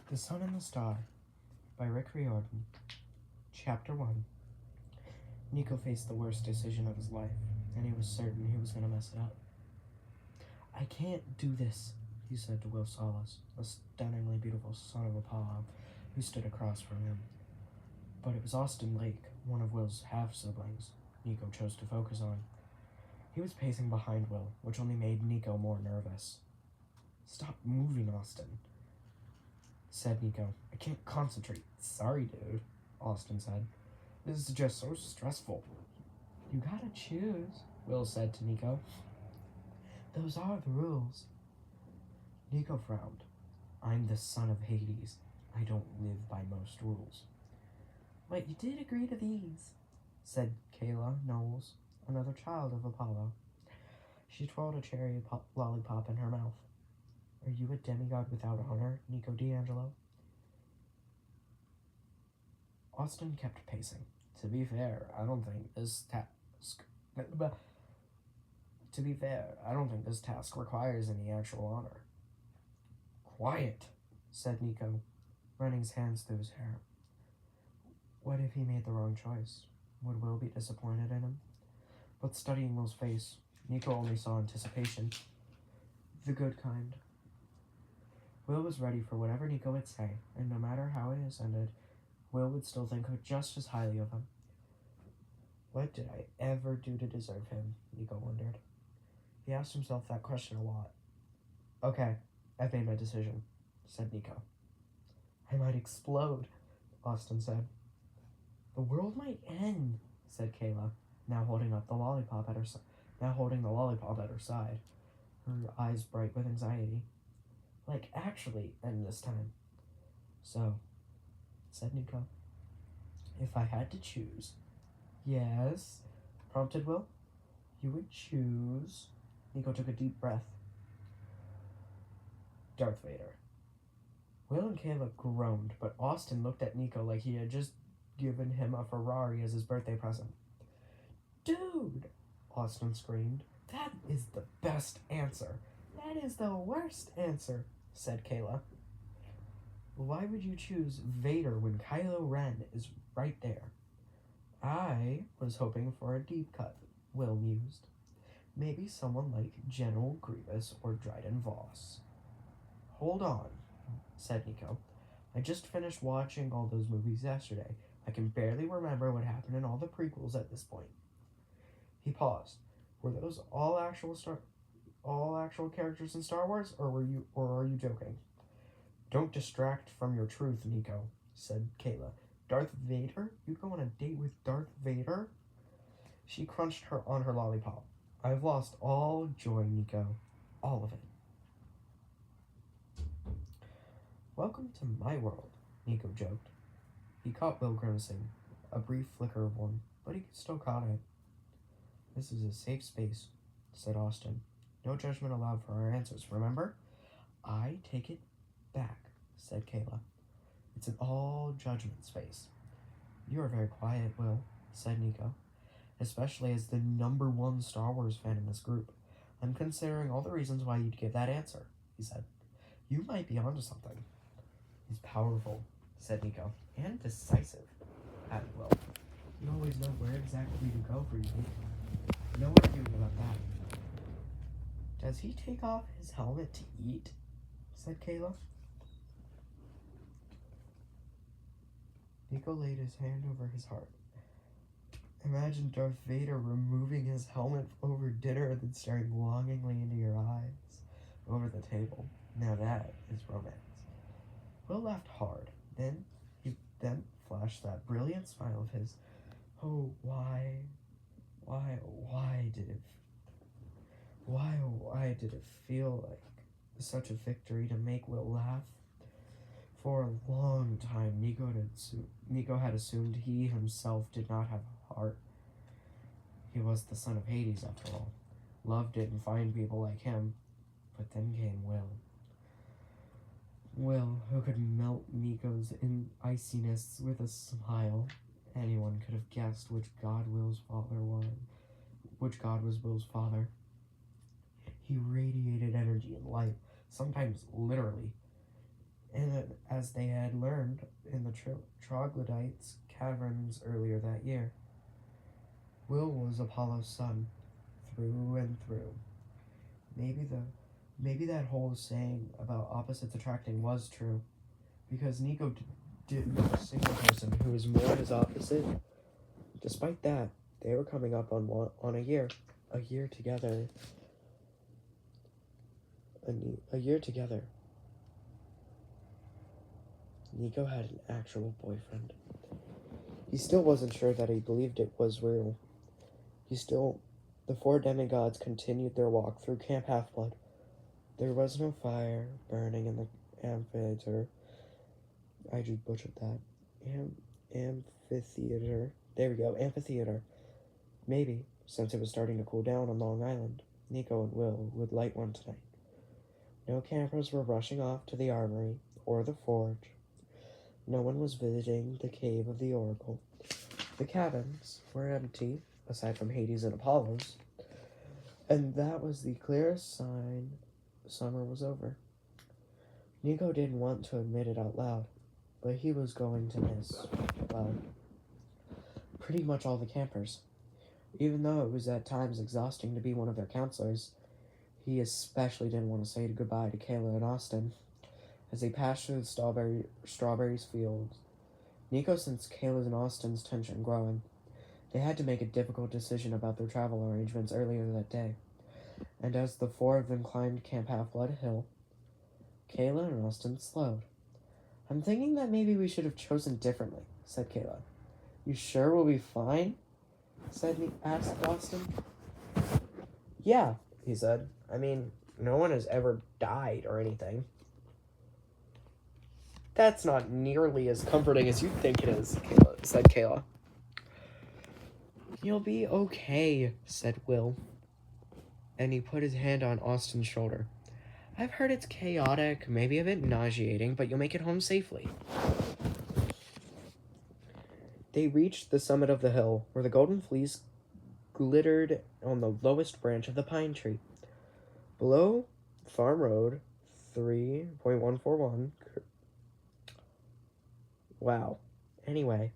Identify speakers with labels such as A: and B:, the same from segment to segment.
A: The Sun and the Star by Rick Riordan. Chapter 1. Nico faced the worst decision of his life, and he was certain he was going to mess it up. "I can't do this," he said to Will Solace, a stunningly beautiful son of Apollo, who stood across from him. But it was Austin Lake, one of Will's half-siblings, Nico chose to focus on. He was pacing behind Will, which only made Nico more nervous. "Stop moving, Austin," said Nico. "I can't concentrate." "Sorry, dude," Austin said. "This is just so stressful." "You gotta choose," Will said to Nico. "Those are the rules." Nico frowned. "I'm the son of Hades. I don't live by most rules." "But you did agree to these," said Kayla Knowles, another child of Apollo. She twirled a cherry lollipop in her mouth. "Are you a demigod without honor, Nico D'Angelo?" Austin kept pacing. To be fair, I don't think this task requires any actual honor." "Quiet," said Nico, running his hands through his hair. What if he made the wrong choice? Would Will be disappointed in him? But studying Will's face, Nico only saw anticipation. The good kind. Will was ready for whatever Nico would say, and no matter how it is ended, Will would still think just as highly of him. What did I ever do to deserve him? Nico wondered. He asked himself that question a lot. "Okay, I've made my decision," said Nico. "I might explode," Austin said. "The world might end," said Kayla, now holding the lollipop at her side, her eyes bright with anxiety. "Like, actually end this time." "So," said Nico, "if I had to choose..." "Yes," prompted Will. "You would choose..." Nico took a deep breath. "Darth Vader." Will and Kayla groaned, but Austin looked at Nico like he had just given him a Ferrari as his birthday present. "Dude!" Austin screamed. "That is the best answer." "That is the worst answer," said Kayla. "Why would you choose Vader when Kylo Ren is right there?" "I was hoping for a deep cut," Will mused. "Maybe someone like General Grievous or Dryden Voss." "Hold on," said Nico. "I just finished watching all those movies yesterday. I can barely remember what happened in all the prequels at this point." He paused. "Were those all actual characters in Star Wars, or are you joking?" "Don't distract from your truth, Nico," said Kayla. "Darth Vader? You go on a date with Darth Vader?" She crunched on her lollipop. "I've lost all joy, Nico. All of it." "Welcome to my world," Nico joked. He caught Will grimacing, a brief flicker of one, but he still caught it. "This is a safe space," said Austin. "No judgment allowed for our answers, remember?" "I take it back," said Kayla. "It's an all-judgment space." "You are very quiet, Will," said Nico, "especially as the #1 Star Wars fan in this group. I'm considering all the reasons why you'd give that answer," he said. "You might be onto something." "He's powerful," said Nico. "And decisive," added Will. "You always know where exactly to go for you. No arguing about that." "Does he take off his helmet to eat?" said Kayla. Nico laid his hand over his heart. "Imagine Darth Vader removing his helmet over dinner and then staring longingly into your eyes over the table. Now that is romance." Will laughed hard. He flashed that brilliant smile of his. Oh, why did it feel like such a victory to make Will laugh? For a long time, Nico had assumed he himself did not have a heart. He was the son of Hades, after all. Love didn't find people like him. But then came Will. Will, who could melt Nico's iciness with a smile. Anyone could have guessed which god was Will's father. He radiated energy and light, sometimes literally, and as they had learned in the troglodytes' caverns earlier that year. Will was Apollo's son, through and through. Maybe that whole saying about opposites attracting was true, because Nico didn't know a single person who was more his opposite. Despite that, they were coming up on a year together. A year together. Nico had an actual boyfriend. He still wasn't sure that he believed it was real. The four demigods continued their walk through Camp Half-Blood. There was no fire burning in the amphitheater. I just butchered that. Amphitheater. There we go, amphitheater. Maybe, since it was starting to cool down on Long Island, Nico and Will would light one tonight. No campers were rushing off to the armory or the forge. No one was visiting the cave of the Oracle. The cabins were empty, aside from Hades and Apollo's, and that was the clearest sign summer was over. Nico didn't want to admit it out loud, but he was going to miss, well, pretty much all the campers. Even though it was at times exhausting to be one of their counselors, he especially didn't want to say goodbye to Kayla and Austin. As they passed through the strawberries fields, Nico sensed Kayla's and Austin's tension growing. They had to make a difficult decision about their travel arrangements earlier that day, and as the four of them climbed Camp Half-Blood Hill, Kayla and Austin slowed. "I'm thinking that maybe we should have chosen differently," said Kayla. "You sure we'll be fine?" asked Austin. "Yeah," he said. "I mean, no one has ever died or anything." "That's not nearly as comforting as you think it is," said Kayla. "You'll be okay," said Will. And he put his hand on Austin's shoulder. "I've heard it's chaotic, maybe a bit nauseating, but you'll make it home safely." They reached the summit of the hill, where the golden fleece glittered on the lowest branch of the pine tree. Below Farm Road 3.141. Wow. Anyway,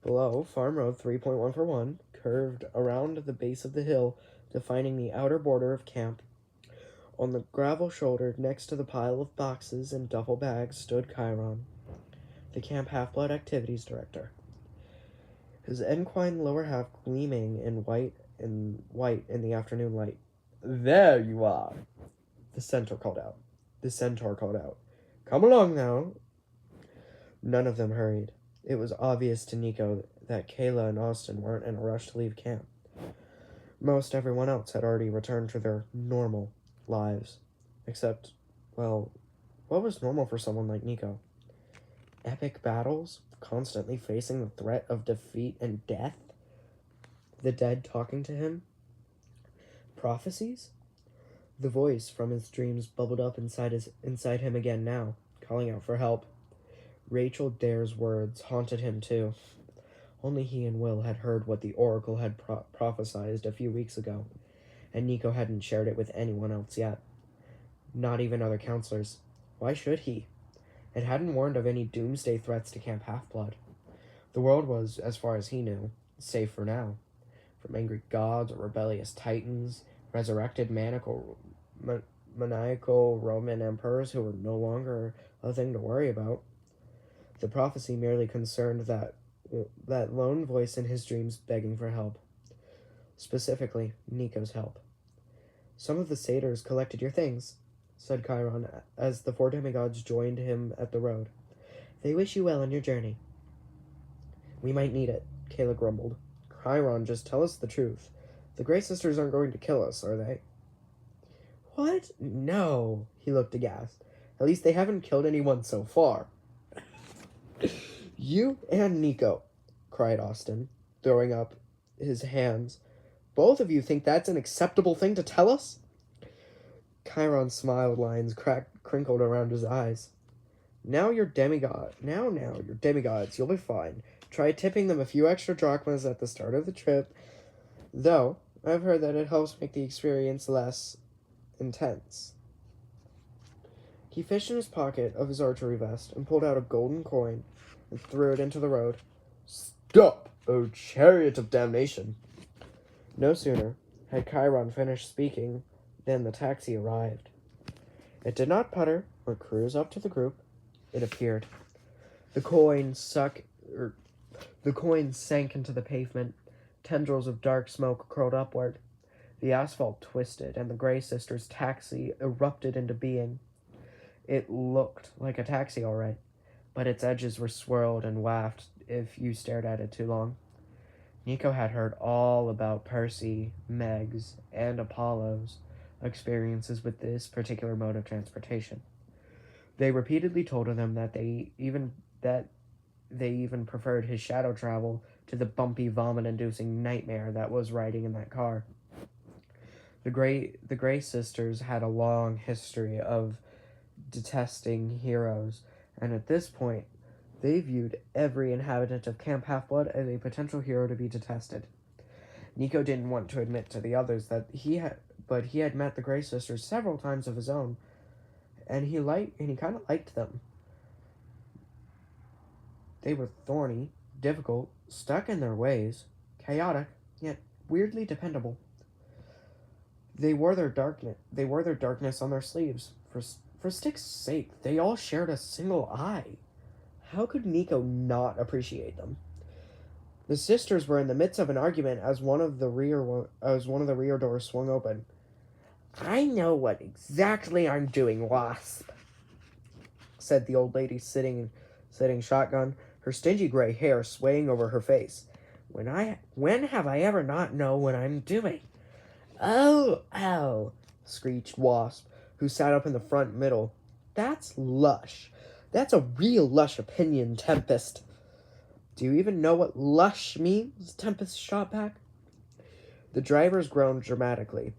A: below Farm Road 3.141 curved around the base of the hill, defining the outer border of camp. On the gravel shoulder next to the pile of boxes and duffel bags stood Chiron, the Camp Half-Blood Activities Director, his equine lower half gleaming in white in the afternoon light. "There you are," the centaur called out. "Come along now." None of them hurried. It was obvious to Nico that Kayla and Austin weren't in a rush to leave camp. Most everyone else had already returned to their normal lives. Except, well, what was normal for someone like Nico? Epic battles, constantly facing the threat of defeat and death? The dead talking to him? Prophecies? The voice from his dreams bubbled up inside him again now, calling out for help. Rachel Dare's words haunted him too. Only he and Will had heard what the Oracle had prophesied a few weeks ago, and Nico hadn't shared it with anyone else yet. Not even other counselors. Why should he? It hadn't warned of any doomsday threats to Camp Half-Blood. The world was, as far as he knew, safe for now. From angry gods or rebellious titans, resurrected maniacal Roman emperors who were no longer a thing to worry about. The prophecy merely concerned that lone voice in his dreams begging for help. Specifically, Nico's help. "Some of the satyrs collected your things," said Chiron as the four demigods joined him at the road. "They wish you well on your journey." "We might need it," Kayla grumbled. "Chiron, just tell us the truth. The Grey Sisters aren't going to kill us, are they?" "What? No," he looked aghast. "At least they haven't killed anyone so far." "You and Nico," cried Austin, throwing up his hands. "Both of you think that's an acceptable thing to tell us?" Chiron's smile lines crinkled around his eyes. Now you're demigods. You'll be fine. Try tipping them a few extra drachmas at the start of the trip. Though, I've heard that it helps make the experience less intense." He fished in his pocket of his archery vest and pulled out a golden coin and threw it into the road. "Stop, O chariot of damnation!" No sooner had Chiron finished speaking than the taxi arrived. It did not putter or cruise up to the group. It appeared. The coin sank into the pavement. Tendrils of dark smoke curled upward. The asphalt twisted, and the Gray Sisters' taxi erupted into being. It looked like a taxi, all right, but its edges were swirled and wafted if you stared at it too long. Nico had heard all about Percy, Meg's, and Apollo's experiences with this particular mode of transportation. They repeatedly told him that they even preferred his shadow travel to the bumpy, vomit-inducing nightmare that was riding in that car. The Gray Sisters had a long history of detesting heroes, and at this point, they viewed every inhabitant of Camp Half-Blood as a potential hero to be detested. Nico didn't want to admit to the others that he had met the Gray Sisters several times of his own, and he kind of liked them. They were thorny, difficult, stuck in their ways, chaotic, yet weirdly dependable. They wore their darkness on their sleeves. For Stick's sake, they all shared a single eye. How could Nico not appreciate them? The sisters were in the midst of an argument as one of the rear doors swung open. "I know what exactly I'm doing, Wasp," said the old lady sitting shotgun, her stingy gray hair swaying over her face. When have I ever not know what I'm doing?" Oh, screeched Wasp, who sat up in the front middle. "That's lush. That's a real lush opinion, Tempest." "Do you even know what lush means?" Tempest shot back. The drivers groaned dramatically.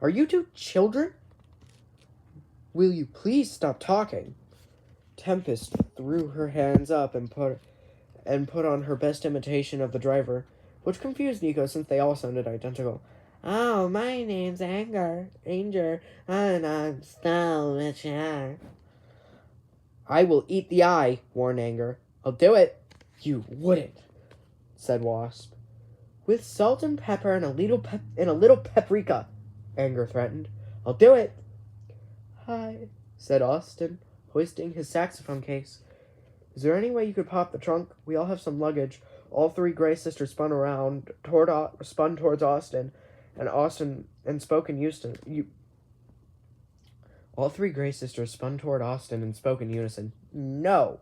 A: "Are you two children? Will you please stop talking?" Tempest threw her hands up and put on her best imitation of the driver, which confused Nico since they all sounded identical. "Oh, my name's Anger, and I'm so mature." "I will eat the eye," warned Anger. "I'll do it." "You wouldn't," said Wasp. "With salt and pepper and a little paprika," Anger threatened. "I'll do it." "Hi," said Austin, hoisting his saxophone case. "Is there any way you could pop the trunk? We all have some luggage." All three Gray Sisters spun towards Austin, and spoke in unison. All three Gray Sisters spun toward Austin and spoke in unison. "No!"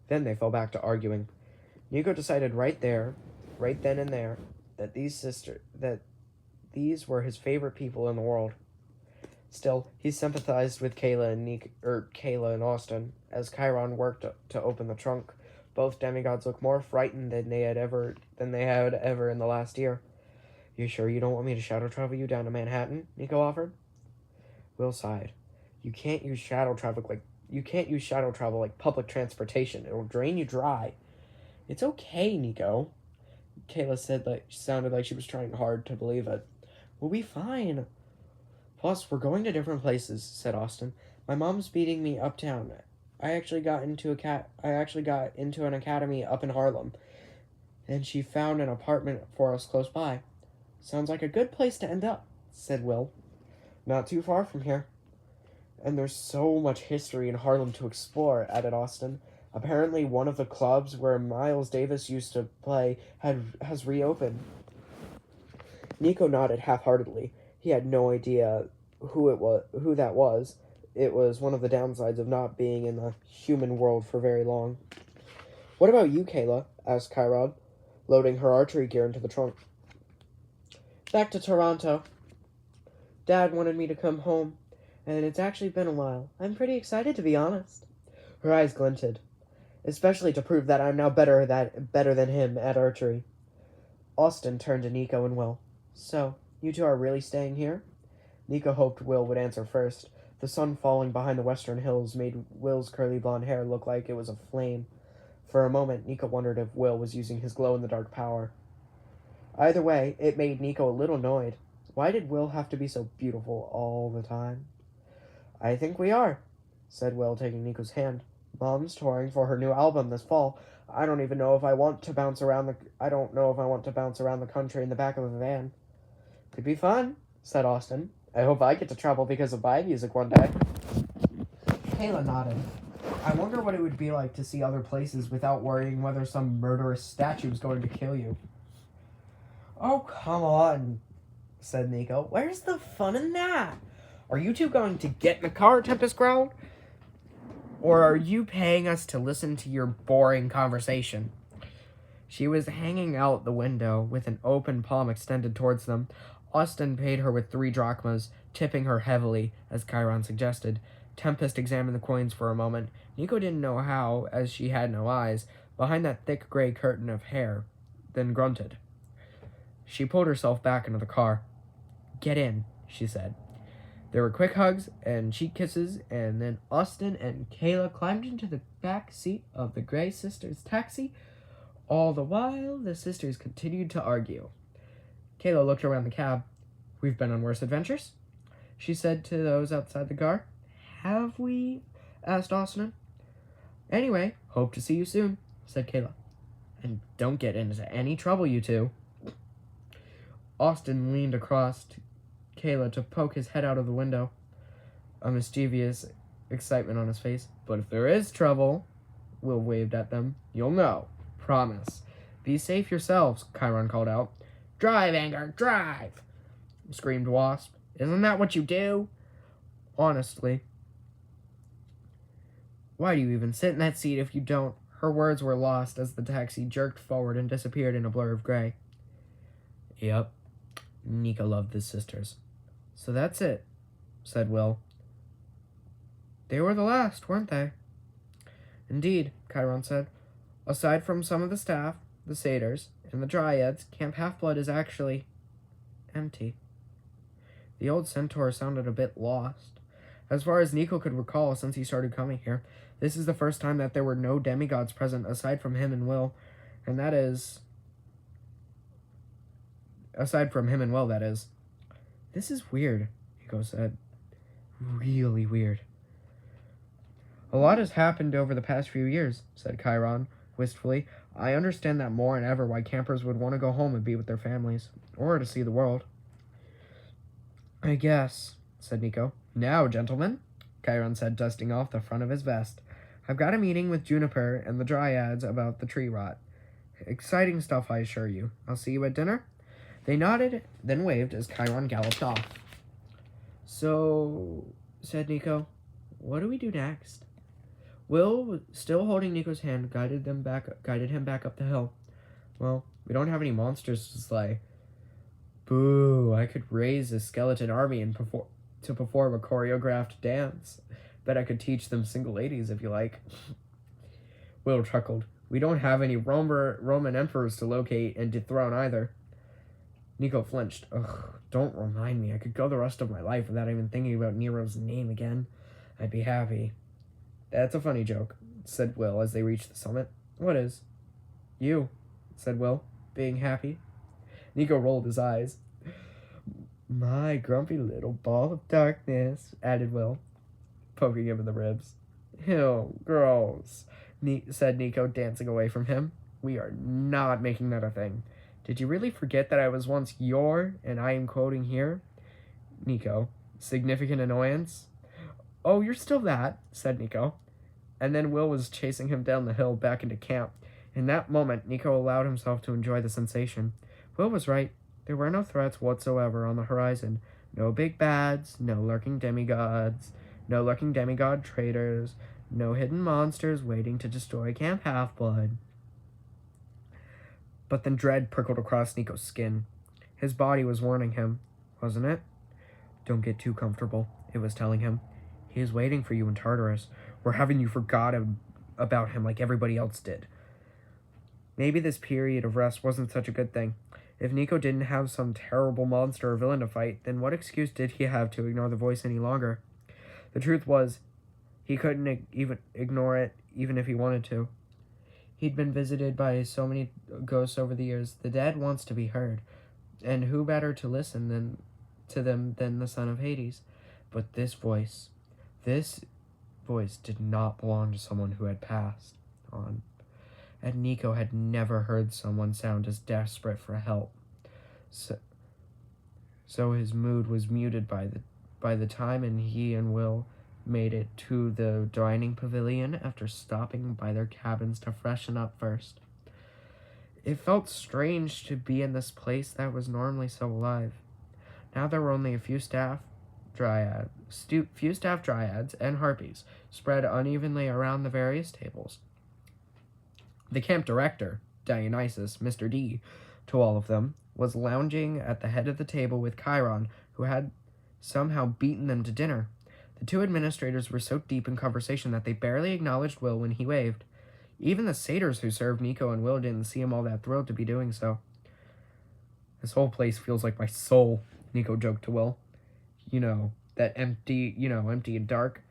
A: Then they fell back to arguing. Nico decided right then and there, that these were his favorite people in the world. Still, he sympathized with Kayla and Austin as Chiron worked to open the trunk. Both demigods looked more frightened than they had ever in the last year. "You sure you don't want me to shadow travel you down to Manhattan?" Nico offered. Will sighed. You can't use shadow travel like public transportation. It'll drain you dry." "It's okay, Nico." Kayla sounded like she was trying hard to believe it. "We'll be fine. Plus, we're going to different places," said Austin. "My mom's beating me uptown. I actually got into an academy up in Harlem, and she found an apartment for us close by." "Sounds like a good place to end up," said Will. "Not too far from here." "And there's so much history in Harlem to explore," added Austin. "Apparently one of the clubs where Miles Davis used to play has reopened." Nico nodded half-heartedly. He had no idea who that was. It was one of the downsides of not being in the human world for very long. "What about you, Kayla?" asked Chiron, loading her archery gear into the trunk. "Back to Toronto. Dad wanted me to come home, and it's actually been a while. I'm pretty excited, to be honest." Her eyes glinted. "Especially to prove that I'm now better than him at archery." Austin turned to Nico and Will. "So, you two are really staying here?" Nico hoped Will would answer first. The sun falling behind the western hills made Will's curly blonde hair look like it was aflame. For a moment, Nico wondered if Will was using his glow-in-the-dark power. Either way, it made Nico a little annoyed. Why did Will have to be so beautiful all the time? "I think we are." said Will, taking Nico's hand. Mom's touring for her new album this fall. I don't know if I want to bounce around the country in the back of a van. Could be fun, said Austin. I hope I get to travel because of my music one day. Kayla nodded. I wonder what it would be like to see other places without worrying whether some murderous statue is going to kill you. Oh, come on, said Nico. Where's the fun in that? Are you two going to get in the car, Tempest growled? Or are you paying us to listen to your boring conversation? She was hanging out the window with an open palm extended towards them. Austin paid her with 3 drachmas, tipping her heavily, as Chiron suggested. Tempest examined the coins for a moment. Nico didn't know how, as she had no eyes, behind that thick gray curtain of hair, then grunted. She pulled herself back into the car. Get in, she said. There were quick hugs and cheek kisses, and then Austin and Kayla climbed into the back seat of the Gray sisters' taxi. All the while, the sisters continued to argue. Kayla looked around the cab. We've been on worse adventures, she said to those outside the car. Have we? Asked Austin. Anyway, hope to see you soon, said Kayla. And don't get into any trouble, you two. Austin leaned across to Kayla to poke his head out of the window, a mischievous excitement on his face. But if there is trouble, Will waved at them, you'll know. Promise. Be safe yourselves, Chiron called out. Drive, Anger, drive, screamed Wasp. Isn't that what you do? Honestly. Why do you even sit in that seat if you don't? Her words were lost as the taxi jerked forward and disappeared in a blur of gray. Yep. Nico loved the sisters. So that's it, said Will. They were the last, weren't they? Indeed, Chiron said. Aside from some of the staff, the satyrs, and the dryads, Camp Half-Blood is actually empty. The old centaur sounded a bit lost. As far as Nico could recall since he started coming here, this is the first time that there were no demigods present aside from him and Will, that is. This is weird, Nico said. Really weird. A lot has happened over the past few years, said Chiron, wistfully. I understand that more than ever why campers would want to go home and be with their families, or to see the world. I guess, said Nico. Now, gentlemen, Chiron said, dusting off the front of his vest. I've got a meeting with Juniper and the dryads about the tree rot. Exciting stuff, I assure you. I'll see you at dinner. They nodded, then waved as Chiron galloped off. So, said Nico, what do we do next? Will, still holding Nico's hand, guided him back up the hill. Well, we don't have any monsters to slay. Boo, I could raise a skeleton army and perform a choreographed dance. Bet I could teach them single ladies if you like. Will chuckled. We don't have any Roman emperors to locate and dethrone either. Nico flinched. Ugh, don't remind me. I could go the rest of my life without even thinking about Nero's name again. I'd be happy. That's a funny joke, said Will as they reached the summit. What is? You, said Will, being happy. Nico rolled his eyes. My grumpy little ball of darkness, added Will, poking him in the ribs. Ew, gross, said Nico, dancing away from him. We are not making that a thing. Did you really forget that I was once your, and I am quoting here? Nico, significant annoyance? Oh, you're still that, said Nico. And then Will was chasing him down the hill back into camp. In that moment, Nico allowed himself to enjoy the sensation. Will was right. There were no threats whatsoever on the horizon. No big bads, no lurking demigods, no lurking demigod traitors, no hidden monsters waiting to destroy Camp Half-Blood. But then dread prickled across Nico's skin. His body was warning him, wasn't it? Don't get too comfortable, it was telling him. He is waiting for you in Tartarus. We're having you forgot about him like everybody else did. Maybe this period of rest wasn't such a good thing. If Nico didn't have some terrible monster or villain to fight, then what excuse did he have to ignore the voice any longer? The truth was, he couldn't even ignore it, even if he wanted to. He'd been visited by so many ghosts over the years. The dead wants to be heard, and who better to listen to them than the son of Hades? But this voice, this voice did not belong to someone who had passed on, and Nico had never heard someone sound as desperate for help. So his mood was muted by the time and he and Will made it to the dining pavilion after stopping by their cabins to freshen up first. It felt strange to be in this place that was normally so alive. Now there were only a few staff dryads and harpies spread unevenly around the various tables. The camp director, Dionysus, Mr. D, to all of them, was lounging at the head of the table with Chiron, who had somehow beaten them to dinner. The two administrators were so deep in conversation that they barely acknowledged Will when he waved. Even the satyrs who served Nico and Will didn't seem all that thrilled to be doing so. "This whole place feels like my soul," Nico joked to Will. That empty and dark.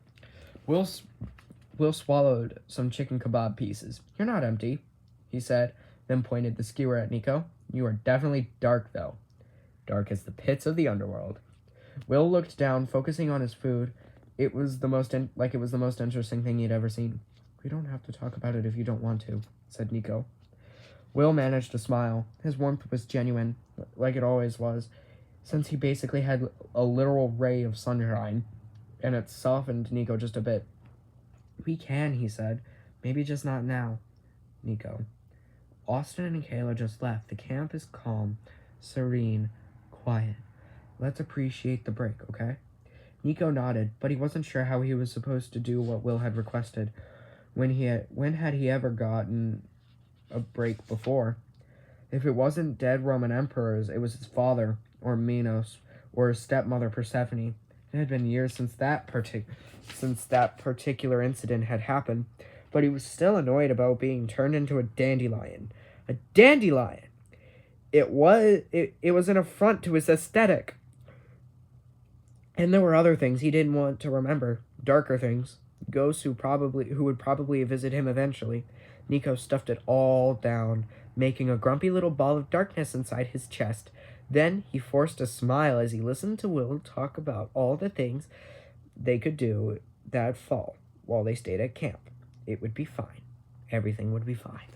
A: Will swallowed some chicken kebab pieces. "You're not empty," he said, then pointed the skewer at Nico. "You are definitely dark, though. Dark as the pits of the underworld." Will looked down, focusing on his food. It was the most interesting thing he'd ever seen. "We don't have to talk about it if you don't want to," said Nico. Will managed to smile. His warmth was genuine, like it always was, since he basically had a literal ray of sunshine, and it softened Nico just a bit. "We can," he said. "Maybe just not now." "Nico, Austin and Kayla just left. The camp is calm, serene, quiet. Let's appreciate the break, okay?" Nico nodded, but he wasn't sure how he was supposed to do what Will had requested. When had he ever gotten a break before? If it wasn't dead Roman emperors, it was his father, or Minos, or his stepmother Persephone. It had been years since that particular incident had happened, but he was still annoyed about being turned into a dandelion. A dandelion! It was an affront to his aesthetic. And there were other things he didn't want to remember. Darker things. Ghosts who would probably visit him eventually. Nico stuffed it all down, making a grumpy little ball of darkness inside his chest. Then he forced a smile as he listened to Will talk about all the things they could do that fall while they stayed at camp. It would be fine. Everything would be fine.